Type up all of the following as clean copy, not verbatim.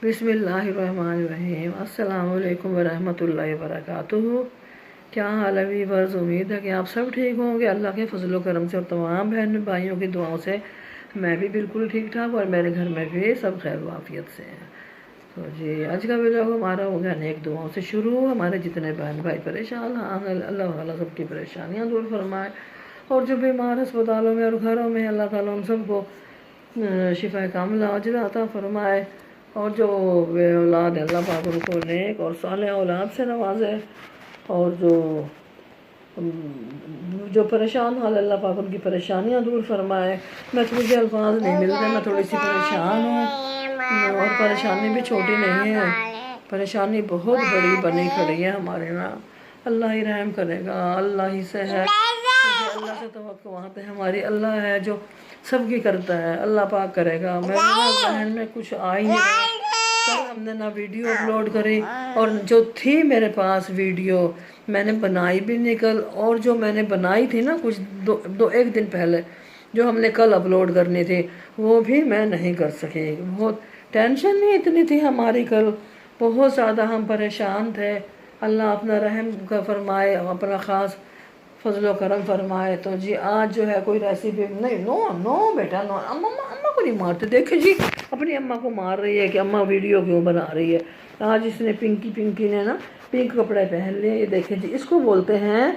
بسم اللہ الرحمن الرحیم۔ السلام علیکم ورحمۃ اللہ وبرکاتہ۔ کیا حال ہے ویورز؟ امید ہے کہ آپ سب ٹھیک ہوں گے اللہ کے فضل و کرم سے، اور تمام بہن بھائیوں کی دعاؤں سے میں بھی بالکل ٹھیک ٹھاک، اور میرے گھر میں بھی سب خیر و عافیت سے ہیں۔ تو جی آج کا ویڈیو ہمارا ہو گیا نیک دعاؤں سے شروع۔ ہمارے جتنے بہن بھائی پریشان ہیں اللہ تعالیٰ سب کی پریشانیاں دور فرمائے، اور جو بیمار اسپتالوں میں اور گھروں میں اللہ تعالیٰ ان سب کو شفا کاملہ عاجلہ عطا فرمائے، اور جو بے اولاد ہے اللہ پاک ان کو نیک اور صالح اولاد سے نوازے، اور جو پریشان حال اللہ پاک ان کی پریشانیاں دور فرمائے۔ مجھے الفاظ نہیں ملتے، میں تھوڑی سی پریشان ہوں، اور پریشانی بھی چھوٹی نہیں ہے، پریشانی بہت بڑی بنی کھڑی ہے ہمارے نا۔ اللہ ہی رحم کرے گا، اللہ ہی سے ہے، کیونکہ اللہ سے توقعات ہے ہماری، اللہ ہے جو سب کی کرتا ہے، اللہ پاک کرے گا۔ میرے ذہن میں کچھ آ ہی نہیں رہا، کل ہم نے نہ ویڈیو اپلوڈ کری، اور جو تھی میرے پاس ویڈیو میں نے بنائی بھی نہیں کل، اور جو میں نے بنائی تھی نا کچھ ایک دن پہلے جو ہم نے کل اپلوڈ کرنی تھی، وہ بھی میں نہیں کر سکی۔ بہت ٹینشن نہیں اتنی تھی ہماری، کل بہت زیادہ ہم پریشان تھے۔ اللہ اپنا رحم کا فرمائے، اپنا خاص فضل و کرم فرمائے۔ تو جی آج جو ہے کوئی ریسیپی نہیں، نو بیٹا نو، اماں کو نہیں مارتے، دیکھیں جی اپنی اماں کو مار رہی ہے کہ اماں ویڈیو کیوں بنا رہی ہے۔ آج اس نے پنکی نے نا پنک کپڑے پہن لیے، یہ دیکھیں جی، اس کو بولتے ہیں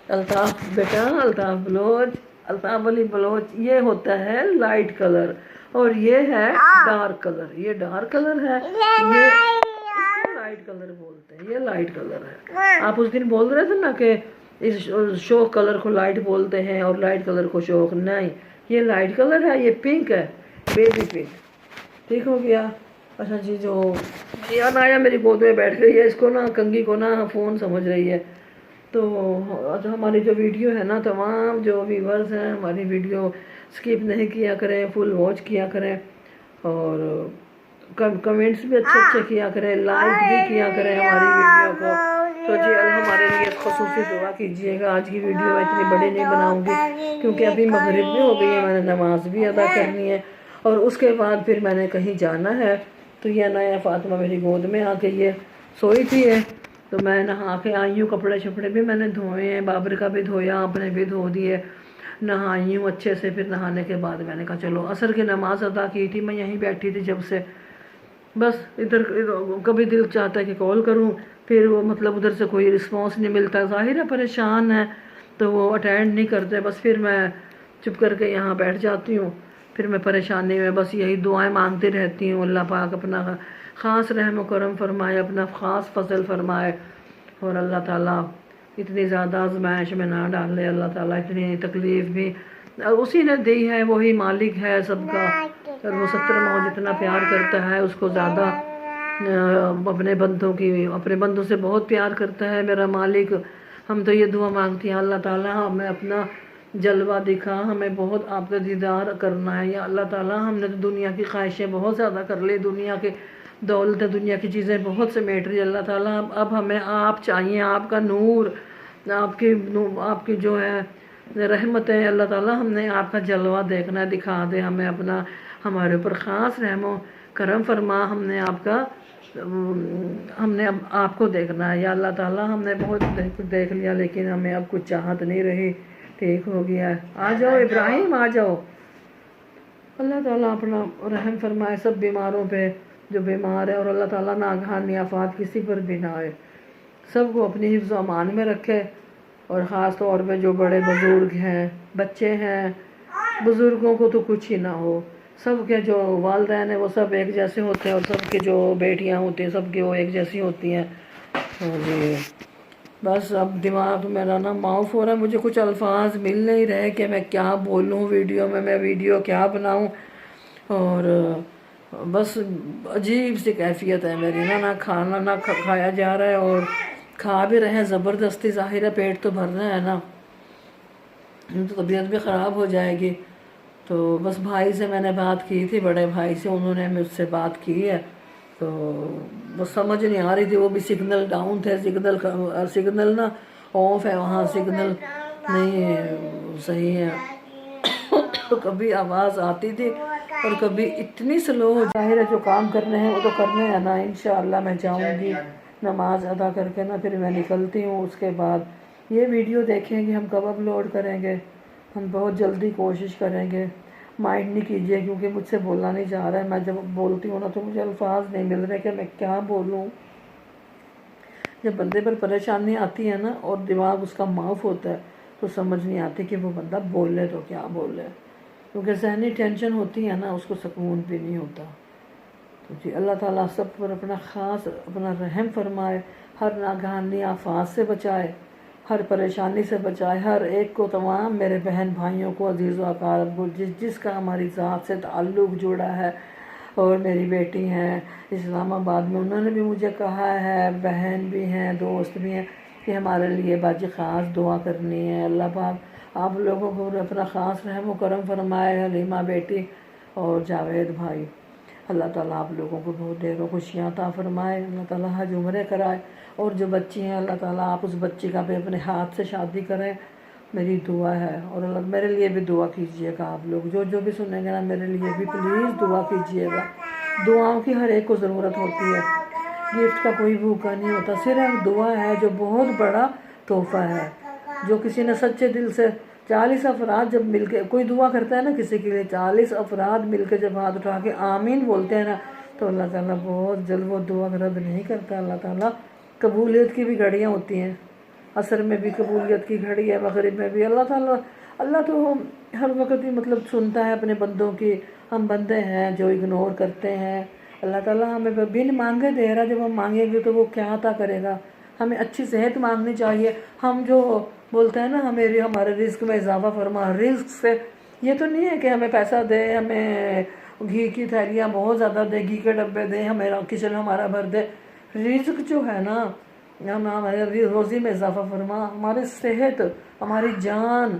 الطاف بیٹا، الطاف بلوچ، الطاف علی بلوچ۔ یہ ہوتا ہے لائٹ کلر، اور یہ ہے ڈارک کلر، یہ ڈارک کلر ہے، یہ اس کو لائٹ کلر بولتے ہیں، یہ لائٹ کلر ہے۔ آپ اس دن بول رہے تھے نا کہ اس شوق کلر کو لائٹ بولتے ہیں اور لائٹ کلر کو شوق، نہیں، یہ لائٹ کلر ہے، یہ پنک ہے، بیبی پنک، ٹھیک ہو گیا۔ اچھا جی، جو آیا میری گود میں بیٹھ گئی ہے، اس کو نا کنگھی کو نا فون سمجھ رہی ہے۔ تو ہماری جو ویڈیو ہے نا، تمام جو ویورز ہیں ہماری ویڈیو سکپ نہیں کیا کریں، فل واچ کیا کریں، اور کمنٹس بھی اچھے اچھے کیا کریں، لائک بھی کیا کریں ہماری ویڈیو کو۔ تو جی ہمارے لیے خصوصی دعا کیجیے گا۔ آج کی ویڈیو میں اتنی بڑی نہیں بناؤں گی، کیونکہ ابھی مغرب بھی ہو گئی ہے، میں نے نماز بھی ادا کرنی ہے، اور اس کے بعد پھر میں نے کہیں جانا ہے۔ تو یہ نیا فاطمہ میری گود میں آ کے یہ سوئی تھی ہے، تو میں نہا کے آئی ہوں، کپڑے شپڑے بھی میں نے دھوئے ہیں، بابر کا بھی دھویا، اپنے بھی دھو دیے، نہائی ہوں اچھے سے۔ پھر نہانے کے بعد میں نے کہا چلو عصر کی نماز ادا کی تھی، میں یہیں بیٹھی تھی جب سے، بس ادھر کبھی دل چاہتا ہے کہ کال کروں، پھر وہ مطلب ادھر سے کوئی رسپانس نہیں ملتا، ظاہر ہے پریشان ہے تو وہ اٹینڈ نہیں کرتے، بس پھر میں چپ کر کے یہاں بیٹھ جاتی ہوں۔ پھر میں پریشانی میں بس یہی دعائیں مانگتی رہتی ہوں، اللہ پاک اپنا خاص رحم و کرم فرمائے، اپنا خاص فضل فرمائے، اور اللہ تعالیٰ اتنی زیادہ آزمائش میں نہ ڈالے، اللہ تعالیٰ اتنی تکلیف بھی اسی نے دی ہے، وہی مالک ہے سب کا، اور وہ 70 ماہ جتنا پیار کرتا ہے اس کو زیادہ اپنے بندوں سے بہت پیار کرتا ہے میرا مالک۔ ہم تو یہ دعا مانگتی ہیں اللہ تعالیٰ ہمیں اپنا جلوہ دکھا، ہمیں بہت آپ کا دیدار کرنا ہے یا اللہ تعالیٰ۔ ہم نے تو دنیا کی خواہشیں بہت زیادہ کر لی، دنیا کی دولت، دنیا کی چیزیں بہت سمیٹ رہی اللہ تعالیٰ، اب ہمیں آپ چاہیے، آپ کا نور، آپ کی جو ہے رحمتیں اللہ تعالیٰ، ہم نے آپ کا جلوہ دیکھنا ہے، دکھا دے ہمیں اپنا، ہمارے اوپر خاص رحم و کرم فرما، ہم نے اب آپ کو دیکھنا ہے یا اللہ تعالیٰ۔ ہم نے بہت دیکھ لیا لیکن ہمیں اب کچھ چاہت نہیں رہی، ٹھیک ہو گیا ہے۔ آ جاؤ ابراہیم، آ جاؤ، اللہ تعالیٰ اپنا رحم فرمائے سب بیماروں پہ جو بیمار ہے، اور اللہ تعالیٰ ناگہانی آفات کسی پر بھی نہ آئے، سب کو اپنی حفظ و امان میں رکھے، اور خاص طور پہ جو بڑے بزرگ ہیں، بچے ہیں، بزرگوں کو تو کچھ ہی نہ ہو، سب کے جو والدین ہیں وہ سب ایک جیسے ہوتے ہیں، اور سب کے جو بیٹیاں ہوتی ہیں سب کی وہ ایک جیسی ہوتی ہیں۔ اور بس اب دماغ میرا نا معاف ہو رہا ہے، مجھے کچھ الفاظ مل نہیں رہے کہ میں کیا بولوں ویڈیو میں ویڈیو کیا بناؤں، اور بس عجیب سی کیفیت ہے میری نہ کھانا نہ کھایا جا رہا ہے، اور کھا بھی رہے ہیں زبردستی، ظاہر ہے پیٹ تو بھر رہا ہے نا، تو طبیعت بھی خراب ہو جائے گی۔ تو بس بھائی سے میں نے بات کی تھی، بڑے بھائی سے، انہوں نے مجھ سے بات کی ہے، تو بس سمجھ نہیں آ رہی تھی، وہ بھی سگنل ڈاؤن تھے، سگنل نا آف ہے وہاں، سگنل نہیں صحیح ہے، تو کبھی آواز آتی تھی اور کبھی اتنی سلو ہو ظاہر ہے جو کام کرنے ہیں وہ تو کرنے ہیں نا. انشاءاللہ میں جاؤں گی نماز ادا کر کے نا پھر میں نکلتی ہوں. اس کے بعد یہ ویڈیو دیکھیں گے ہم کب اپلوڈ کریں گے. ہم بہت جلدی کوشش کریں گے. مائنڈ نہیں کیجیے کیونکہ مجھ سے بولا نہیں جا رہا ہے. میں جب بولتی ہوں نا تو مجھے الفاظ نہیں مل رہے کہ میں کیا بولوں. جب بندے پر پریشانی آتی ہے نا اور دماغ اس کا معاف ہوتا ہے تو سمجھ نہیں آتی کہ وہ بندہ بولے تو کیا بولے. کیونکہ ذہنی ٹینشن ہوتی ہے نا اس کو سکون بھی نہیں ہوتا. تو جی اللہ تعالیٰ سب پر اپنا خاص اپنا رحم فرمائے. ہر ناگہانی آفات سے بچائے, ہر پریشانی سے بچائے. ہر ایک کو, تمام میرے بہن بھائیوں کو, عزیز و اقارب کو, جس کا ہماری ذات سے تعلق جڑا ہے. اور میری بیٹی ہیں اسلام آباد میں, انہوں نے بھی مجھے کہا ہے, بہن بھی ہیں دوست بھی ہیں, کہ ہمارے لیے باجی خاص دعا کرنی ہے. اللہ پاک آپ لوگوں کو اپنا خاص رحم و کرم فرمائے. حلیمہ بیٹی اور جاوید بھائی, اللہ تعالیٰ آپ لوگوں کو بہت ڈھیروں خوشیاں عطا فرمائے. اللہ تعالیٰ حج عمرے کرائے. اور جو بچی ہیں اللہ تعالیٰ آپ اس بچی کا بھی اپنے ہاتھ سے شادی کریں, میری دعا ہے. اور اللہ میرے لیے بھی دعا کیجئے گا. آپ لوگ جو بھی سنیں گے نا میرے لیے بھی پلیز دعا کیجئے گا. دعاؤں کی ہر ایک کو ضرورت ہوتی ہے. گفٹ کا کوئی بھوکا نہیں ہوتا, صرف دعا ہے جو بہت بڑا تحفہ ہے. جو کسی نے سچے دل سے 40 افراد جب مل کے کوئی دعا کرتا ہے نا کسی کے لیے, 40 افراد مل کے جب ہاتھ اٹھا کے آمین بولتے ہیں نا تو اللہ تعالیٰ بہت جلد وہ دعا رد نہیں کرتا. اللہ تعالیٰ قبولیت کی بھی گھڑیاں ہوتی ہیں, عصر میں بھی قبولیت کی گھڑی ہے, مغرب میں بھی. اللہ تو ہر وقت ہی مطلب سنتا ہے اپنے بندوں کی. ہم بندے ہیں جو اگنور کرتے ہیں. اللہ تعالیٰ ہمیں بن مانگے دے رہا. جب ہم مانگیں گے تو وہ کیا عطا کرے گا. ہمیں اچھی صحت مانگنی چاہیے. ہم جو بولتے ہیں نا ہمارے رزق میں اضافہ فرما, رزق سے یہ تو نہیں ہے کہ ہمیں پیسہ دے, ہمیں گھی کی تھیلیاں بہت زیادہ دے, گھی کے ڈبے دے, ہمیں کچن ہمارا بھر دے. رزق جو ہے نا ہمارے روزی میں اضافہ فرما. ہماری صحت, ہماری جان,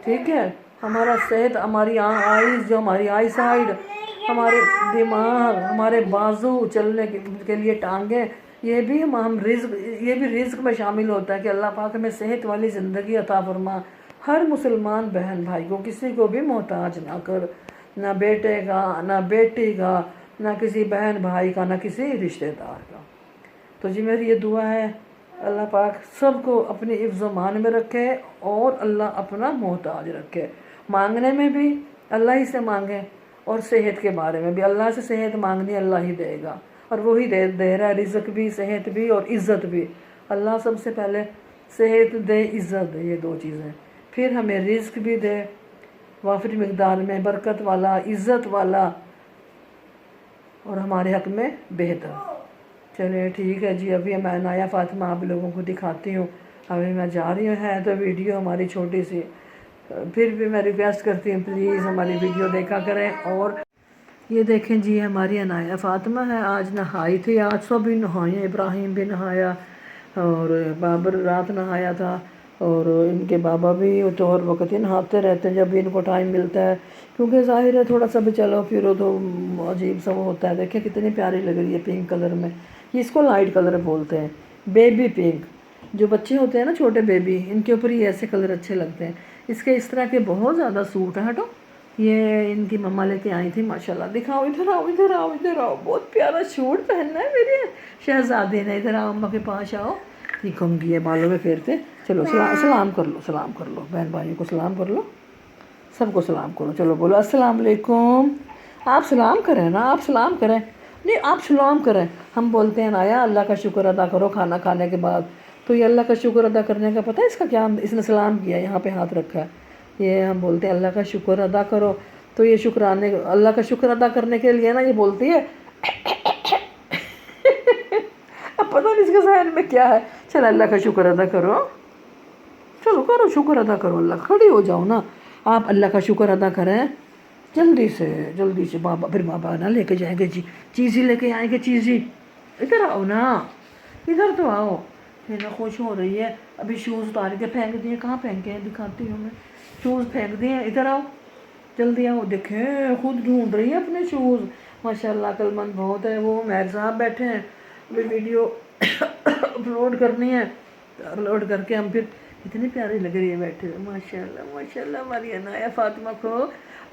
ٹھیک ہے, ہمارا صحت, ہماری آئیز, جو ہماری آئی سائڈ, ہمارے دماغ, ہمارے بازو, چلنے کے لیے ٹانگیں, یہ بھی رزق میں شامل ہوتا ہے کہ اللہ پاک ہمیں صحت والی زندگی عطا فرما. ہر مسلمان بہن بھائی کو کسی کو بھی محتاج نہ کر, نہ بیٹے کا, نہ بیٹی کا, نہ کسی بہن بھائی کا, نہ کسی رشتہ دار کا. تو جی میری یہ دعا ہے اللہ پاک سب کو اپنی حفظ و مان میں رکھے اور اللہ اپنا محتاج رکھے. مانگنے میں بھی اللہ ہی سے مانگیں اور صحت کے بارے میں بھی اللہ سے صحت مانگنی, اللہ ہی دے گا. اور وہی دے رہا ہے رزق بھی, صحت بھی اور عزت بھی. اللہ سب سے پہلے صحت دے, عزت دے, یہ 2 چیزیں. پھر ہمیں رزق بھی دے وافر مقدار میں, برکت والا, عزت والا, اور ہمارے حق میں بہتر. چلے ٹھیک ہے جی. ابھی میں نایا فاطمہ آپ لوگوں کو دکھاتی ہوں. ابھی میں جا رہی ہوں, ہے تو ویڈیو ہماری چھوٹی سی, پھر بھی میں ریکویسٹ کرتی ہوں پلیز ہماری ویڈیو دیکھا کریں. اور یہ دیکھیں جی ہماری عنایہ فاطمہ ہے, آج نہائی تھی. آج سب بھی نہائے, ابراہیم بھی نہایا اور بابر رات نہایا تھا, اور ان کے بابا بھی تو ہر وقت ہی نہاتے رہتے ہیں جب بھی ان کو ٹائم ملتا ہے. کیونکہ ظاہر ہے تھوڑا سا بھی چلو پھرو تو عجیب سا وہ ہوتا ہے. دیکھیں کتنی پیاری لگ رہی ہے پنک کلر میں. یہ اس کو لائٹ کلر بولتے ہیں, بیبی پنک. جو بچے ہوتے ہیں نا چھوٹے بیبی, ان کے اوپر یہ ایسے کلر اچھے لگتے ہیں. اس کے اس طرح کے بہت زیادہ سوٹ ہیں. ہٹو, یہ ان کی مما لے کے آئی تھی ماشاءاللہ. دکھاؤ, ادھر آؤ, ادھر آؤ, ادھر آؤ. بہت پیارا سوٹ پہننا ہے میرے شہزادے نے. ادھر آؤ, اماں کے پاس آؤ. یہ کنگھی ہے بالوں میں پھیرتے. چلو سلام کر لو, سلام کر لو, بہن بھائیوں کو سلام کر لو, سب کو سلام کرو. چلو بولو السلام علیکم. آپ سلام کریں نا, آپ سلام کریں. نہیں آپ سلام کریں. ہم بولتے ہیں نا اللہ کا شکر ادا کرو کھانا کھانے کے بعد. تو یہ اللہ کا شکر ادا کرنے کا پتہ ہے اس کا کیا, اس نے سلام کیا, یہاں پہ ہاتھ رکھا ہے. یہ ہم بولتے ہیں اللہ کا شکر ادا کرو. تو یہ شکرانے, اللہ کا شکر ادا کرنے کے لیے نا یہ بولتی ہے. اب پتہ نہیں اس کے ذہن میں کیا ہے. چل اللہ کا شکر ادا کرو, چلو کرو شکر ادا کرو. اللہ کھڑی ہو جاؤ نا, آپ اللہ کا شکر ادا کریں جلدی سے. بابا پھر بابا نا لے کے جائیں گے جی, چیزی لے کے آئیں گے, چیزی. ادھر آؤ نا, ادھر تو آؤ. یہ نا خوش ہو رہی ہے. ابھی شوز اتار کے پھینک دیے. کہاں پھینکے ہیں دکھاتی ہوں میں. شوز پھینک دیے. ادھر آؤ, جلدی آؤ. دیکھیں خود ڈھونڈ رہی ہے اپنے شوز. ماشاءاللہ عقل مند بہت ہے. وہ میر صاحب بیٹھے ہیں, ابھی ویڈیو اپلوڈ کرنی ہے. اپلوڈ کر کے ہم پھر, اتنی پیاری لگ رہی ہے بیٹھے ہوئے. ماشاءاللہ ماشاءاللہ. ہماری عنایہ فاطمہ کو